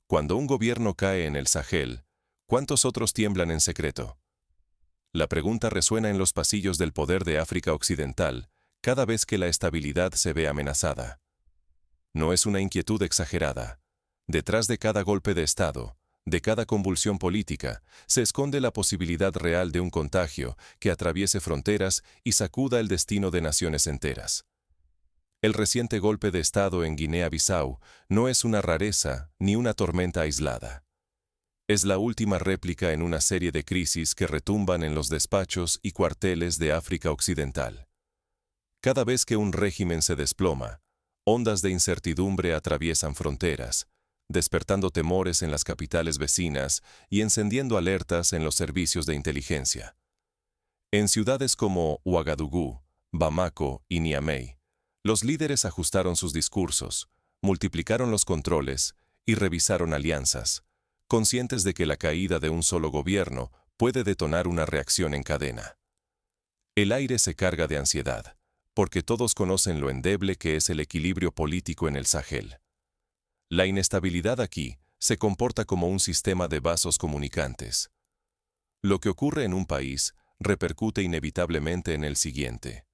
Cuando un gobierno cae en el Sahel, ¿cuántos otros tiemblan en secreto? La pregunta resuena en los pasillos del poder de África Occidental cada vez que la estabilidad se ve amenazada. No es una inquietud exagerada. Detrás de cada golpe de Estado, de cada convulsión política, se esconde la posibilidad real de un contagio que atraviese fronteras y sacuda el destino de naciones enteras. El reciente golpe de Estado en Guinea-Bissau no es una rareza ni una tormenta aislada. Es la última réplica en una serie de crisis que retumban en los despachos y cuarteles de África Occidental. Cada vez que un régimen se desploma, ondas de incertidumbre atraviesan fronteras, despertando temores en las capitales vecinas y encendiendo alertas en los servicios de inteligencia. En ciudades como Ouagadougou, Bamako y Niamey, los líderes ajustaron sus discursos, multiplicaron los controles y revisaron alianzas, conscientes de que la caída de un solo gobierno puede detonar una reacción en cadena. El aire se carga de ansiedad, porque todos conocen lo endeble que es el equilibrio político en el Sahel. La inestabilidad aquí se comporta como un sistema de vasos comunicantes. Lo que ocurre en un país repercute inevitablemente en el siguiente.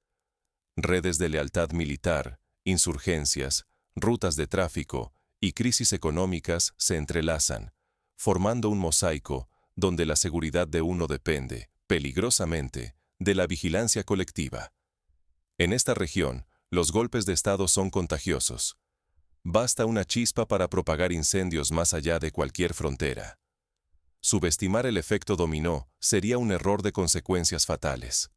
Redes de lealtad militar, insurgencias, rutas de tráfico y crisis económicas se entrelazan, formando un mosaico donde la seguridad de uno depende, peligrosamente, de la vigilancia colectiva. En esta región, los golpes de Estado son contagiosos. Basta una chispa para propagar incendios más allá de cualquier frontera. Subestimar el efecto dominó sería un error de consecuencias fatales.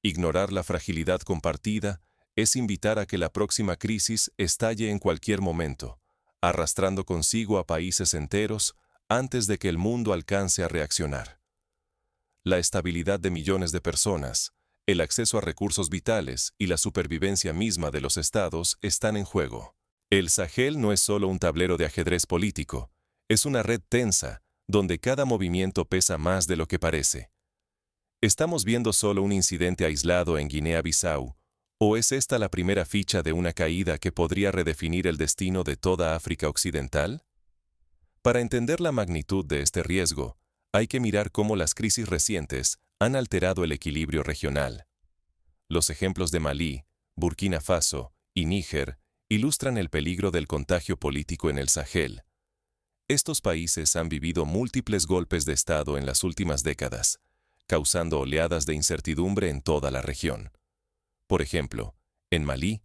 Ignorar la fragilidad compartida es invitar a que la próxima crisis estalle en cualquier momento, arrastrando consigo a países enteros antes de que el mundo alcance a reaccionar. La estabilidad de millones de personas, el acceso a recursos vitales y la supervivencia misma de los estados están en juego. El Sahel no es solo un tablero de ajedrez político, es una red tensa, donde cada movimiento pesa más de lo que parece. ¿Estamos viendo solo un incidente aislado en Guinea-Bissau, o es esta la primera ficha de una caída que podría redefinir el destino de toda África Occidental? Para entender la magnitud de este riesgo, hay que mirar cómo las crisis recientes han alterado el equilibrio regional. Los ejemplos de Malí, Burkina Faso y Níger ilustran el peligro del contagio político en el Sahel. Estos países han vivido múltiples golpes de Estado en las últimas décadas, causando oleadas de incertidumbre en toda la región. Por ejemplo, en Malí,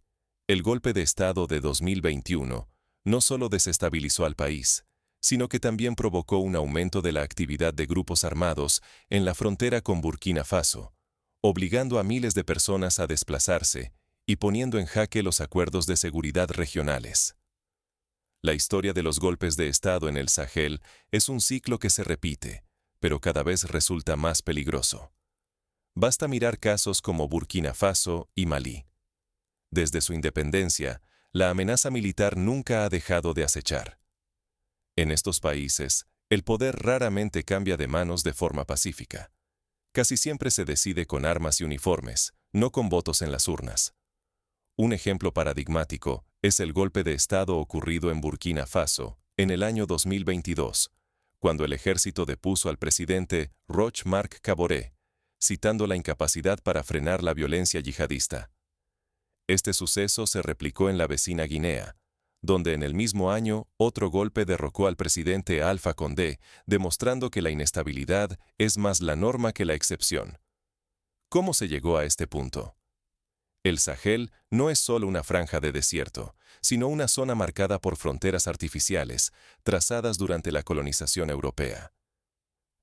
el golpe de Estado de 2021 no solo desestabilizó al país, sino que también provocó un aumento de la actividad de grupos armados en la frontera con Burkina Faso, obligando a miles de personas a desplazarse y poniendo en jaque los acuerdos de seguridad regionales. La historia de los golpes de Estado en el Sahel es un ciclo que se repite, pero cada vez resulta más peligroso. Basta mirar casos como Burkina Faso y Malí. Desde su independencia, la amenaza militar nunca ha dejado de acechar. En estos países, el poder raramente cambia de manos de forma pacífica. Casi siempre se decide con armas y uniformes, no con votos en las urnas. Un ejemplo paradigmático es el golpe de Estado ocurrido en Burkina Faso en el año 2022, cuando el ejército depuso al presidente Roch Marc Kaboré, citando la incapacidad para frenar la violencia yihadista. Este suceso se replicó en la vecina Guinea, donde en el mismo año otro golpe derrocó al presidente Alpha Condé, demostrando que la inestabilidad es más la norma que la excepción. ¿Cómo se llegó a este punto? El Sahel no es solo una franja de desierto, sino una zona marcada por fronteras artificiales, trazadas durante la colonización europea.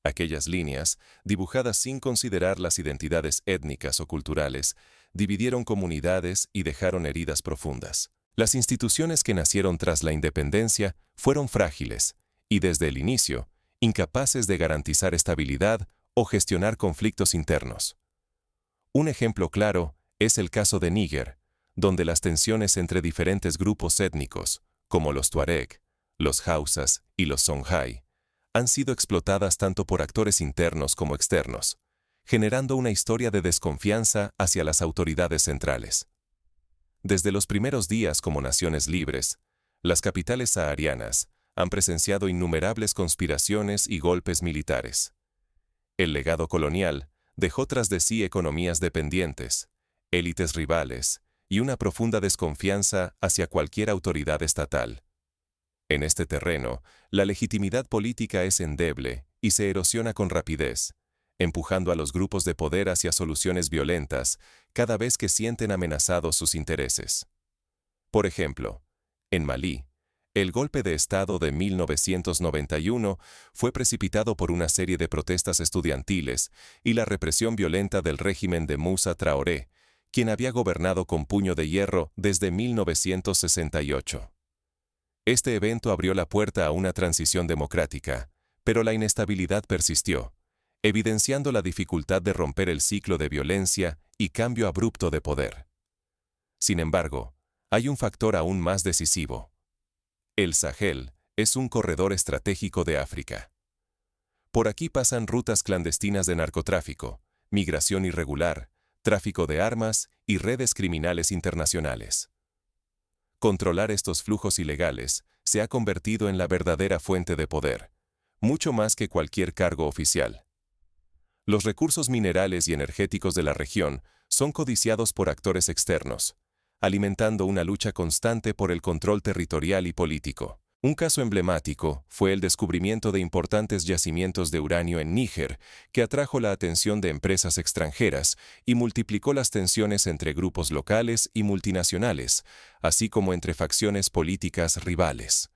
Aquellas líneas, dibujadas sin considerar las identidades étnicas o culturales, dividieron comunidades y dejaron heridas profundas. Las instituciones que nacieron tras la independencia fueron frágiles y, desde el inicio, incapaces de garantizar estabilidad o gestionar conflictos internos. Un ejemplo claro es el caso de Níger, donde las tensiones entre diferentes grupos étnicos, como los Tuareg, los Hausas y los Songhai, han sido explotadas tanto por actores internos como externos, generando una historia de desconfianza hacia las autoridades centrales. Desde los primeros días como naciones libres, las capitales saharianas han presenciado innumerables conspiraciones y golpes militares. El legado colonial dejó tras de sí economías dependientes, élites rivales y una profunda desconfianza hacia cualquier autoridad estatal. En este terreno, la legitimidad política es endeble y se erosiona con rapidez, empujando a los grupos de poder hacia soluciones violentas cada vez que sienten amenazados sus intereses. Por ejemplo, en Malí, el golpe de Estado de 1991 fue precipitado por una serie de protestas estudiantiles y la represión violenta del régimen de Moussa Traoré, quien había gobernado con puño de hierro desde 1968. Este evento abrió la puerta a una transición democrática, pero la inestabilidad persistió, evidenciando la dificultad de romper el ciclo de violencia y cambio abrupto de poder. Sin embargo, hay un factor aún más decisivo. El Sahel es un corredor estratégico de África. Por aquí pasan rutas clandestinas de narcotráfico, migración irregular, tráfico de armas y redes criminales internacionales. Controlar estos flujos ilegales se ha convertido en la verdadera fuente de poder, mucho más que cualquier cargo oficial. Los recursos minerales y energéticos de la región son codiciados por actores externos, alimentando una lucha constante por el control territorial y político. Un caso emblemático fue el descubrimiento de importantes yacimientos de uranio en Níger, que atrajo la atención de empresas extranjeras y multiplicó las tensiones entre grupos locales y multinacionales, así como entre facciones políticas rivales.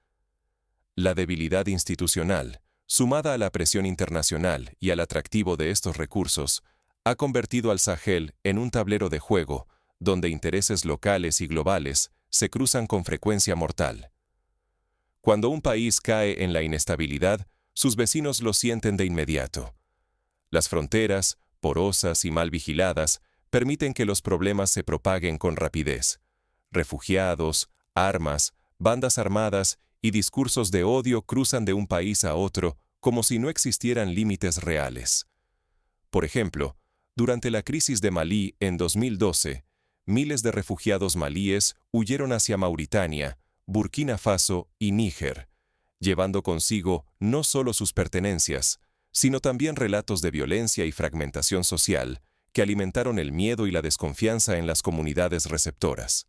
La debilidad institucional, sumada a la presión internacional y al atractivo de estos recursos, ha convertido al Sahel en un tablero de juego donde intereses locales y globales se cruzan con frecuencia mortal. Cuando un país cae en la inestabilidad, sus vecinos lo sienten de inmediato. Las fronteras, porosas y mal vigiladas, permiten que los problemas se propaguen con rapidez. Refugiados, armas, bandas armadas y discursos de odio cruzan de un país a otro como si no existieran límites reales. Por ejemplo, durante la crisis de Malí en 2012, miles de refugiados malíes huyeron hacia Mauritania, Burkina Faso y Níger, llevando consigo no solo sus pertenencias, sino también relatos de violencia y fragmentación social que alimentaron el miedo y la desconfianza en las comunidades receptoras.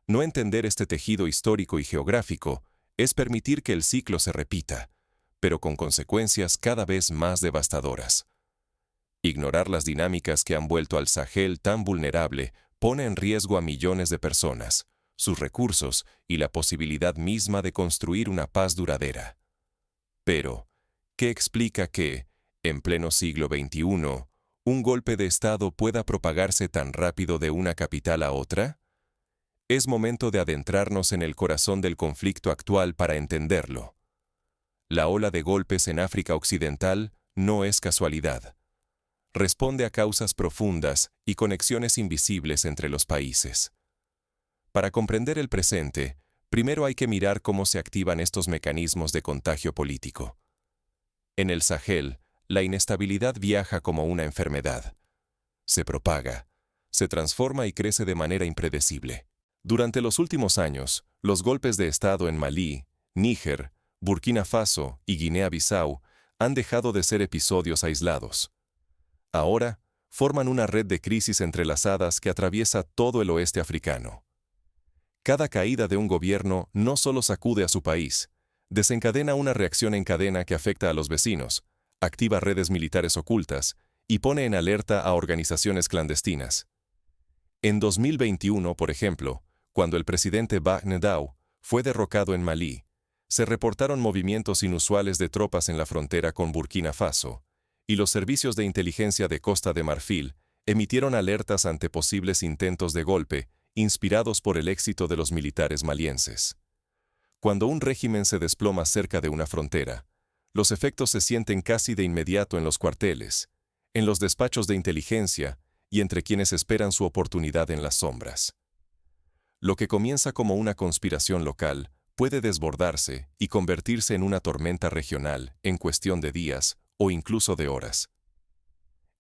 No entender este tejido histórico y geográfico es permitir que el ciclo se repita, pero con consecuencias cada vez más devastadoras. Ignorar las dinámicas que han vuelto al Sahel tan vulnerable pone en riesgo a millones de personas, sus recursos y la posibilidad misma de construir una paz duradera. Pero, ¿qué explica que, en pleno siglo XXI, un golpe de Estado pueda propagarse tan rápido de una capital a otra? Es momento de adentrarnos en el corazón del conflicto actual para entenderlo. La ola de golpes en África Occidental no es casualidad. Responde a causas profundas y conexiones invisibles entre los países. Para comprender el presente, primero hay que mirar cómo se activan estos mecanismos de contagio político. En el Sahel, la inestabilidad viaja como una enfermedad. Se propaga, se transforma y crece de manera impredecible. Durante los últimos años, los golpes de Estado en Malí, Níger, Burkina Faso y Guinea-Bissau han dejado de ser episodios aislados. Ahora, forman una red de crisis entrelazadas que atraviesa todo el oeste africano. Cada caída de un gobierno no solo sacude a su país, desencadena una reacción en cadena que afecta a los vecinos, activa redes militares ocultas y pone en alerta a organizaciones clandestinas. En 2021, por ejemplo, cuando el presidente Baghdad fue derrocado en Malí, se reportaron movimientos inusuales de tropas en la frontera con Burkina Faso, y los servicios de inteligencia de Costa de Marfil emitieron alertas ante posibles intentos de golpe, inspirados por el éxito de los militares malienses. Cuando un régimen se desploma cerca de una frontera, los efectos se sienten casi de inmediato en los cuarteles, en los despachos de inteligencia y entre quienes esperan su oportunidad en las sombras. Lo que comienza como una conspiración local puede desbordarse y convertirse en una tormenta regional en cuestión de días o incluso de horas.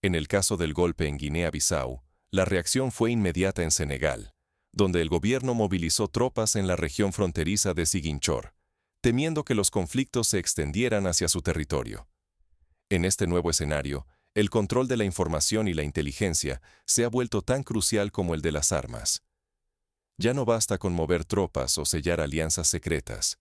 En el caso del golpe en Guinea-Bissau, la reacción fue inmediata en Senegal, donde el gobierno movilizó tropas en la región fronteriza de Ziguinchor, temiendo que los conflictos se extendieran hacia su territorio. En este nuevo escenario, el control de la información y la inteligencia se ha vuelto tan crucial como el de las armas. Ya no basta con mover tropas o sellar alianzas secretas.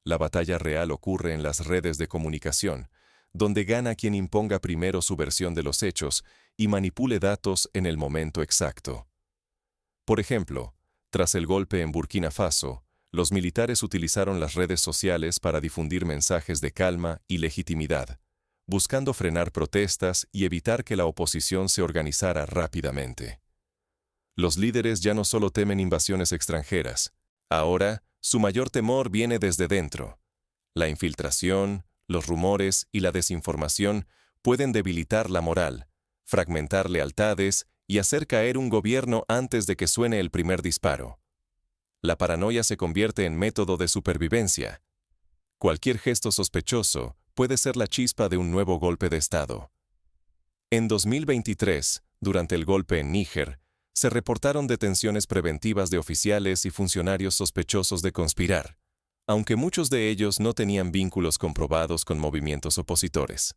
La batalla real ocurre en las redes de comunicación, donde gana quien imponga primero su versión de los hechos y manipule datos en el momento exacto. Por ejemplo, tras el golpe en Burkina Faso, los militares utilizaron las redes sociales para difundir mensajes de calma y legitimidad, buscando frenar protestas y evitar que la oposición se organizara rápidamente. Los líderes ya no solo temen invasiones extranjeras, ahora su mayor temor viene desde dentro. La infiltración, los rumores y la desinformación pueden debilitar la moral, fragmentar lealtades y hacer caer un gobierno antes de que suene el primer disparo. La paranoia se convierte en método de supervivencia. Cualquier gesto sospechoso puede ser la chispa de un nuevo golpe de Estado. En 2023, durante el golpe en Níger, se reportaron detenciones preventivas de oficiales y funcionarios sospechosos de conspirar, aunque muchos de ellos no tenían vínculos comprobados con movimientos opositores.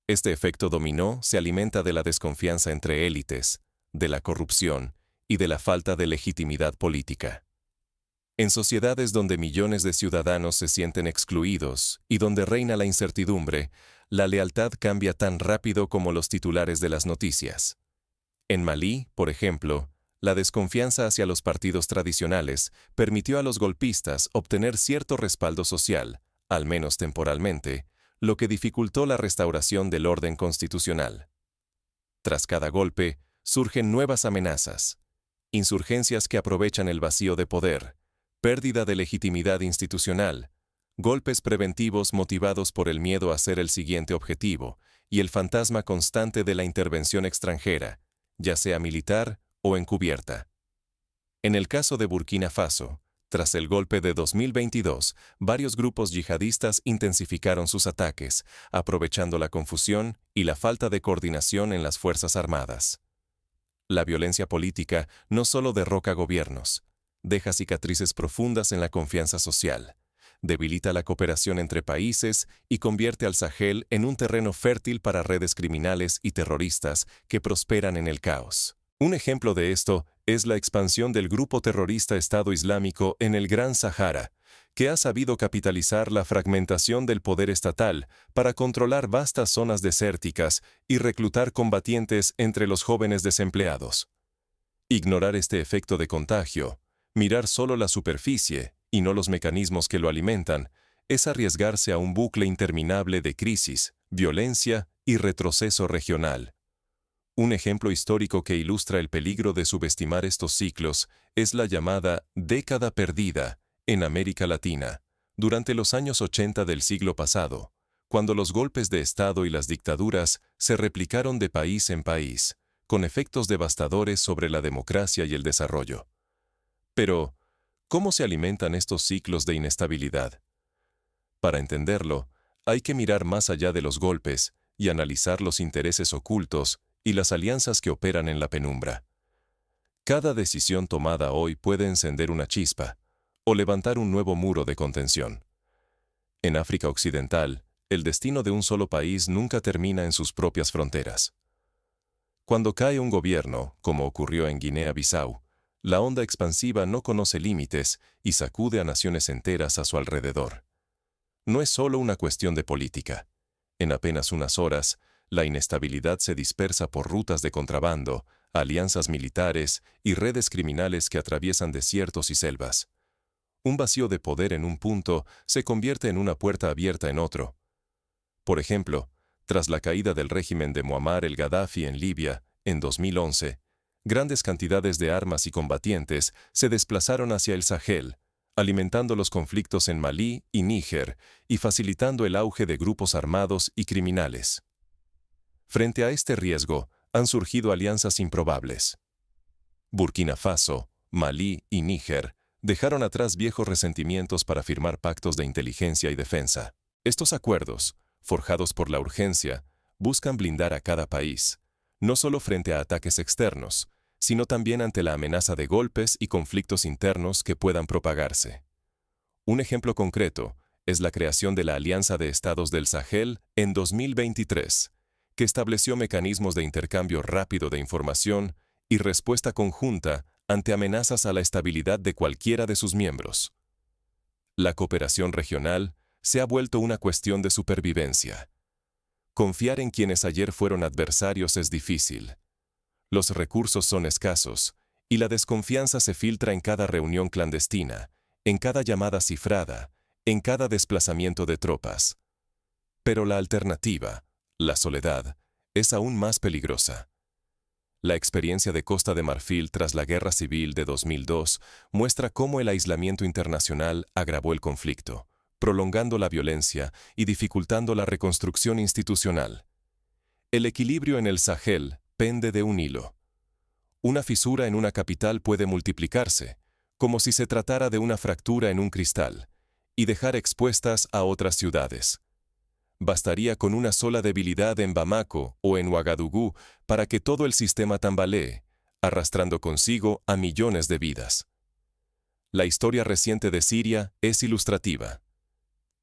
Este efecto dominó se alimenta de la desconfianza entre élites, de la corrupción y de la falta de legitimidad política. En sociedades donde millones de ciudadanos se sienten excluidos y donde reina la incertidumbre, la lealtad cambia tan rápido como los titulares de las noticias. En Malí, por ejemplo, la desconfianza hacia los partidos tradicionales permitió a los golpistas obtener cierto respaldo social, al menos temporalmente, lo que dificultó la restauración del orden constitucional. Tras cada golpe, surgen nuevas amenazas, insurgencias que aprovechan el vacío de poder, pérdida de legitimidad institucional, golpes preventivos motivados por el miedo a ser el siguiente objetivo y el fantasma constante de la intervención extranjera, ya sea militar o encubierta. En el caso de Burkina Faso, tras el golpe de 2022, varios grupos yihadistas intensificaron sus ataques, aprovechando la confusión y la falta de coordinación en las Fuerzas Armadas. La violencia política no solo derroca gobiernos, deja cicatrices profundas en la confianza social, debilita la cooperación entre países y convierte al Sahel en un terreno fértil para redes criminales y terroristas que prosperan en el caos. Un ejemplo de esto es la expansión del grupo terrorista Estado Islámico en el Gran Sahara, que ha sabido capitalizar la fragmentación del poder estatal para controlar vastas zonas desérticas y reclutar combatientes entre los jóvenes desempleados. Ignorar este efecto de contagio, mirar solo la superficie y no los mecanismos que lo alimentan, es arriesgarse a un bucle interminable de crisis, violencia y retroceso regional. Un ejemplo histórico que ilustra el peligro de subestimar estos ciclos es la llamada década perdida en América Latina, durante los años 80 del siglo pasado, cuando los golpes de Estado y las dictaduras se replicaron de país en país, con efectos devastadores sobre la democracia y el desarrollo. Pero, ¿cómo se alimentan estos ciclos de inestabilidad? Para entenderlo, hay que mirar más allá de los golpes y analizar los intereses ocultos y las alianzas que operan en la penumbra. Cada decisión tomada hoy puede encender una chispa o levantar un nuevo muro de contención. En África Occidental, el destino de un solo país nunca termina en sus propias fronteras. Cuando cae un gobierno, como ocurrió en Guinea-Bissau, la onda expansiva no conoce límites y sacude a naciones enteras a su alrededor. No es solo una cuestión de política. En apenas unas horas, la inestabilidad se dispersa por rutas de contrabando, alianzas militares y redes criminales que atraviesan desiertos y selvas. Un vacío de poder en un punto se convierte en una puerta abierta en otro. Por ejemplo, tras la caída del régimen de Muammar el-Gaddafi en Libia, en 2011, grandes cantidades de armas y combatientes se desplazaron hacia el Sahel, alimentando los conflictos en Malí y Níger y facilitando el auge de grupos armados y criminales. Frente a este riesgo, han surgido alianzas improbables. Burkina Faso, Malí y Níger dejaron atrás viejos resentimientos para firmar pactos de inteligencia y defensa. Estos acuerdos, forjados por la urgencia, buscan blindar a cada país, no solo frente a ataques externos, sino también ante la amenaza de golpes y conflictos internos que puedan propagarse. Un ejemplo concreto es la creación de la Alianza de Estados del Sahel en 2023, que estableció mecanismos de intercambio rápido de información y respuesta conjunta ante amenazas a la estabilidad de cualquiera de sus miembros. La cooperación regional se ha vuelto una cuestión de supervivencia. Confiar en quienes ayer fueron adversarios es difícil. Los recursos son escasos y la desconfianza se filtra en cada reunión clandestina, en cada llamada cifrada, en cada desplazamiento de tropas. Pero la alternativa, la soledad, es aún más peligrosa. La experiencia de Costa de Marfil tras la Guerra Civil de 2002 muestra cómo el aislamiento internacional agravó el conflicto, prolongando la violencia y dificultando la reconstrucción institucional. El equilibrio en el Sahel pende de un hilo. Una fisura en una capital puede multiplicarse, como si se tratara de una fractura en un cristal, y dejar expuestas a otras ciudades. Bastaría con una sola debilidad en Bamako o en Ouagadougou para que todo el sistema tambalee, arrastrando consigo a millones de vidas. La historia reciente de Siria es ilustrativa.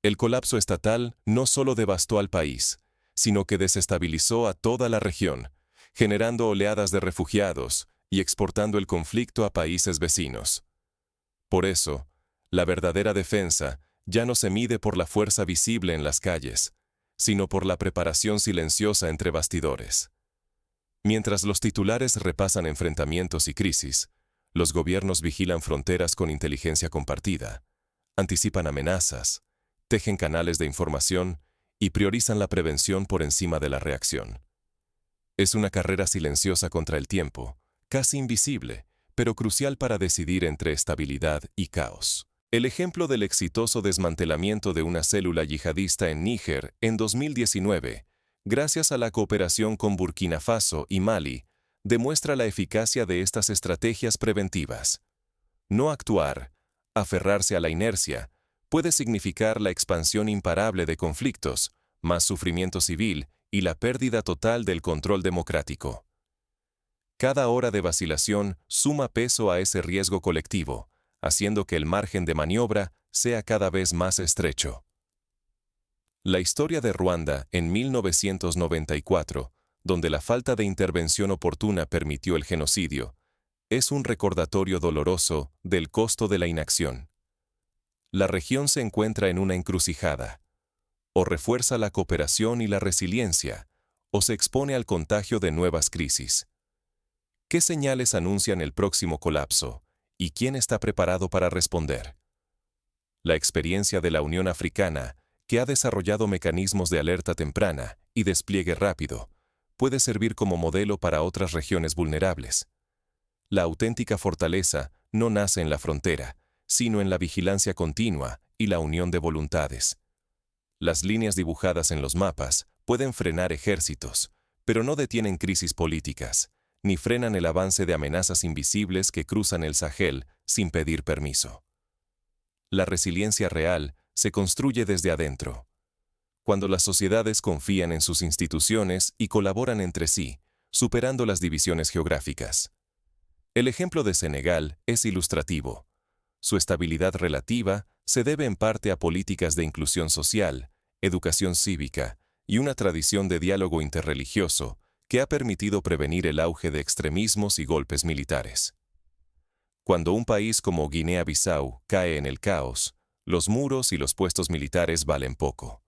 El colapso estatal no solo devastó al país, sino que desestabilizó a toda la región, generando oleadas de refugiados y exportando el conflicto a países vecinos. Por eso, la verdadera defensa ya no se mide por la fuerza visible en las calles, sino por la preparación silenciosa entre bastidores. Mientras los titulares repasan enfrentamientos y crisis, los gobiernos vigilan fronteras con inteligencia compartida, anticipan amenazas, tejen canales de información y priorizan la prevención por encima de la reacción. Es una carrera silenciosa contra el tiempo, casi invisible, pero crucial para decidir entre estabilidad y caos. El ejemplo del exitoso desmantelamiento de una célula yihadista en Níger en 2019, gracias a la cooperación con Burkina Faso y Mali, demuestra la eficacia de estas estrategias preventivas. No actuar, aferrarse a la inercia, puede significar la expansión imparable de conflictos, más sufrimiento civil y la pérdida total del control democrático. Cada hora de vacilación suma peso a ese riesgo colectivo, haciendo que el margen de maniobra sea cada vez más estrecho. La historia de Ruanda en 1994, donde la falta de intervención oportuna permitió el genocidio, es un recordatorio doloroso del costo de la inacción. La región se encuentra en una encrucijada. O refuerza la cooperación y la resiliencia, o se expone al contagio de nuevas crisis. ¿Qué señales anuncian el próximo colapso? ¿Y quién está preparado para responder? La experiencia de la Unión Africana, que ha desarrollado mecanismos de alerta temprana y despliegue rápido, puede servir como modelo para otras regiones vulnerables. La auténtica fortaleza no nace en la frontera, sino en la vigilancia continua y la unión de voluntades. Las líneas dibujadas en los mapas pueden frenar ejércitos, pero no detienen crisis políticas, ni frenan el avance de amenazas invisibles que cruzan el Sahel sin pedir permiso. La resiliencia real se construye desde adentro. Cuando las sociedades confían en sus instituciones y colaboran entre sí, superando las divisiones geográficas. El ejemplo de Senegal es ilustrativo. Su estabilidad relativa se debe en parte a políticas de inclusión social, educación cívica y una tradición de diálogo interreligioso que ha permitido prevenir el auge de extremismos y golpes militares. Cuando un país como Guinea-Bissau cae en el caos, los muros y los puestos militares valen poco.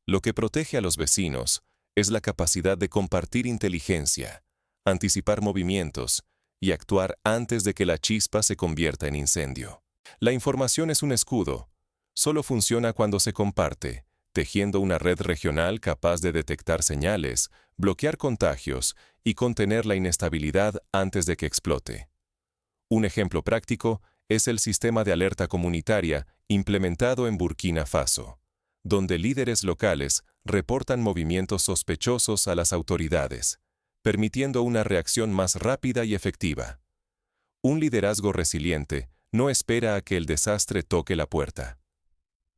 Lo que protege a los vecinos es la capacidad de compartir inteligencia, anticipar movimientos y actuar antes de que la chispa se convierta en incendio. La información es un escudo. Solo funciona cuando se comparte, tejiendo una red regional capaz de detectar señales, bloquear contagios y contener la inestabilidad antes de que explote. Un ejemplo práctico es el sistema de alerta comunitaria implementado en Burkina Faso, donde líderes locales reportan movimientos sospechosos a las autoridades, permitiendo una reacción más rápida y efectiva. Un liderazgo resiliente no espera a que el desastre toque la puerta.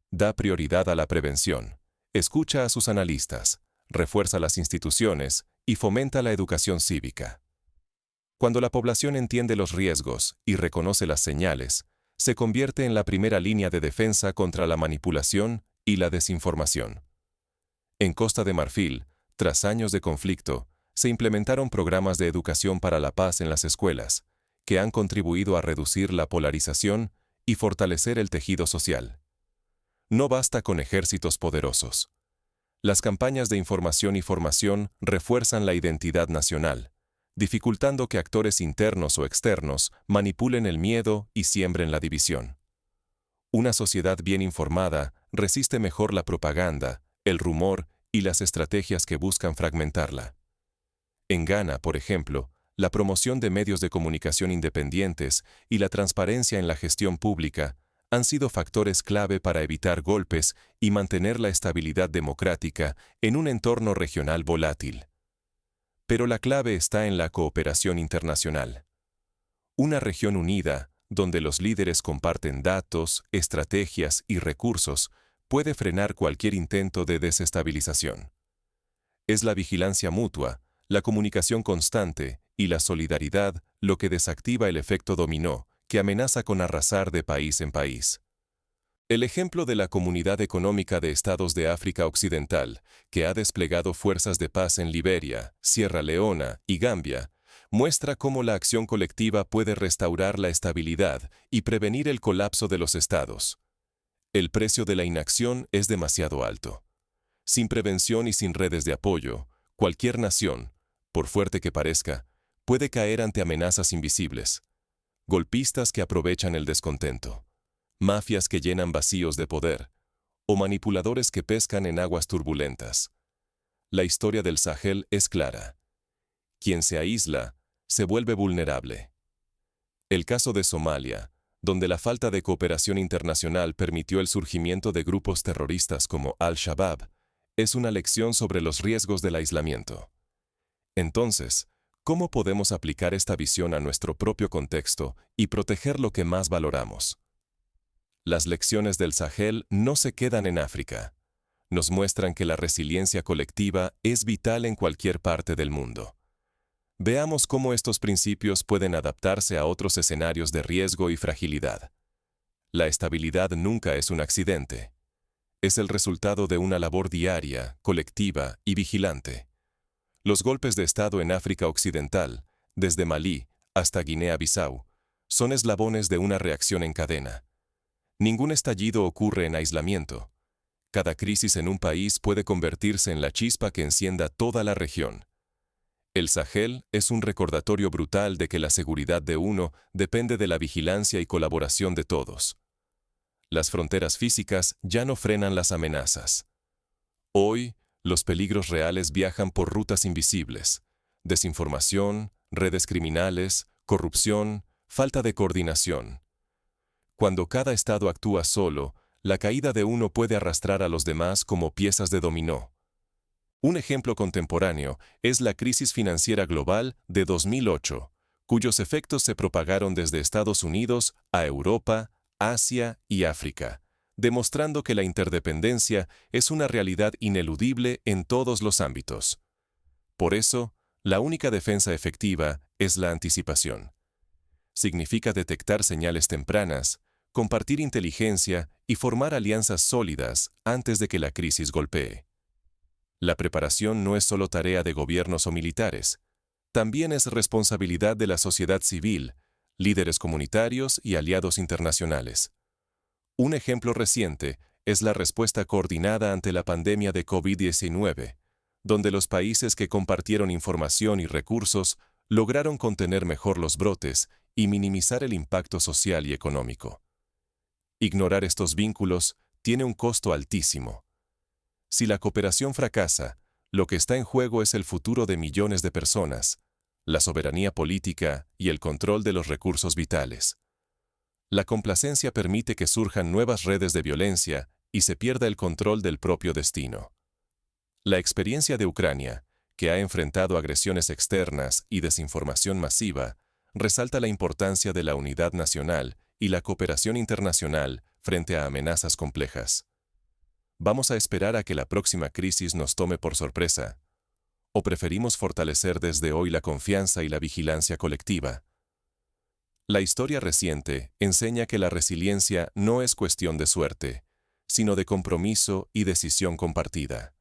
Da prioridad a la prevención, escucha a sus analistas, refuerza las instituciones y fomenta la educación cívica. Cuando la población entiende los riesgos y reconoce las señales, se convierte en la primera línea de defensa contra la manipulación y la desinformación. En Costa de Marfil, tras años de conflicto, se implementaron programas de educación para la paz en las escuelas, que han contribuido a reducir la polarización y fortalecer el tejido social. No basta con ejércitos poderosos. Las campañas de información y formación refuerzan la identidad nacional, dificultando que actores internos o externos manipulen el miedo y siembren la división. Una sociedad bien informada resiste mejor la propaganda, el rumor y las estrategias que buscan fragmentarla. En Ghana, por ejemplo, la promoción de medios de comunicación independientes y la transparencia en la gestión pública han sido factores clave para evitar golpes y mantener la estabilidad democrática en un entorno regional volátil. Pero la clave está en la cooperación internacional. Una región unida, donde los líderes comparten datos, estrategias y recursos, puede frenar cualquier intento de desestabilización. Es la vigilancia mutua, la comunicación constante y la solidaridad lo que desactiva el efecto dominó, que amenaza con arrasar de país en país. El ejemplo de la Comunidad Económica de Estados de África Occidental, que ha desplegado fuerzas de paz en Liberia, Sierra Leona y Gambia, muestra cómo la acción colectiva puede restaurar la estabilidad y prevenir el colapso de los estados. El precio de la inacción es demasiado alto. Sin prevención y sin redes de apoyo, cualquier nación, por fuerte que parezca, puede caer ante amenazas invisibles. Golpistas que aprovechan el descontento, mafias que llenan vacíos de poder, o manipuladores que pescan en aguas turbulentas. La historia del Sahel es clara. Quien se aísla, se vuelve vulnerable. El caso de Somalia, donde la falta de cooperación internacional permitió el surgimiento de grupos terroristas como Al-Shabaab, es una lección sobre los riesgos del aislamiento. Entonces, ¿cómo podemos aplicar esta visión a nuestro propio contexto y proteger lo que más valoramos? Las lecciones del Sahel no se quedan en África. Nos muestran que la resiliencia colectiva es vital en cualquier parte del mundo. Veamos cómo estos principios pueden adaptarse a otros escenarios de riesgo y fragilidad. La estabilidad nunca es un accidente. Es el resultado de una labor diaria, colectiva y vigilante. Los golpes de Estado en África Occidental, desde Malí hasta Guinea-Bissau, son eslabones de una reacción en cadena. Ningún estallido ocurre en aislamiento. Cada crisis en un país puede convertirse en la chispa que encienda toda la región. El Sahel es un recordatorio brutal de que la seguridad de uno depende de la vigilancia y colaboración de todos. Las fronteras físicas ya no frenan las amenazas. Hoy, los peligros reales viajan por rutas invisibles: desinformación, redes criminales, corrupción, falta de coordinación. Cuando cada estado actúa solo, la caída de uno puede arrastrar a los demás como piezas de dominó. Un ejemplo contemporáneo es la crisis financiera global de 2008, cuyos efectos se propagaron desde Estados Unidos a Europa, Asia y África, demostrando que la interdependencia es una realidad ineludible en todos los ámbitos. Por eso, la única defensa efectiva es la anticipación. Significa detectar señales tempranas, compartir inteligencia y formar alianzas sólidas antes de que la crisis golpee. La preparación no es solo tarea de gobiernos o militares, también es responsabilidad de la sociedad civil, líderes comunitarios y aliados internacionales. Un ejemplo reciente es la respuesta coordinada ante la pandemia de COVID-19, donde los países que compartieron información y recursos lograron contener mejor los brotes y minimizar el impacto social y económico. Ignorar estos vínculos tiene un costo altísimo. Si la cooperación fracasa, lo que está en juego es el futuro de millones de personas, la soberanía política y el control de los recursos vitales. La complacencia permite que surjan nuevas redes de violencia y se pierda el control del propio destino. La experiencia de Ucrania, que ha enfrentado agresiones externas y desinformación masiva, resalta la importancia de la unidad nacional y la cooperación internacional frente a amenazas complejas. ¿Vamos a esperar a que la próxima crisis nos tome por sorpresa? ¿O preferimos fortalecer desde hoy la confianza y la vigilancia colectiva? La historia reciente enseña que la resiliencia no es cuestión de suerte, sino de compromiso y decisión compartida.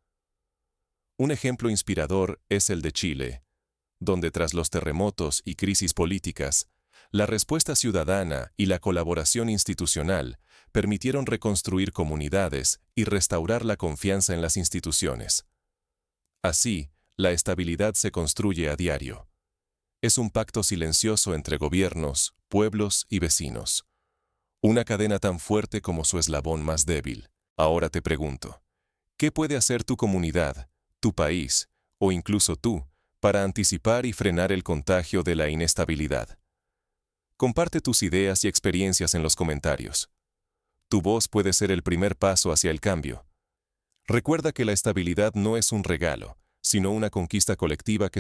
Un ejemplo inspirador es el de Chile, donde tras los terremotos y crisis políticas, la respuesta ciudadana y la colaboración institucional permitieron reconstruir comunidades y restaurar la confianza en las instituciones. Así, la estabilidad se construye a diario. Es un pacto silencioso entre gobiernos, pueblos y vecinos. Una cadena tan fuerte como su eslabón más débil. Ahora te pregunto, ¿qué puede hacer tu comunidad, tu país, o incluso tú, para anticipar y frenar el contagio de la inestabilidad? Comparte tus ideas y experiencias en los comentarios. Tu voz puede ser el primer paso hacia el cambio. Recuerda que la estabilidad no es un regalo, sino una conquista colectiva que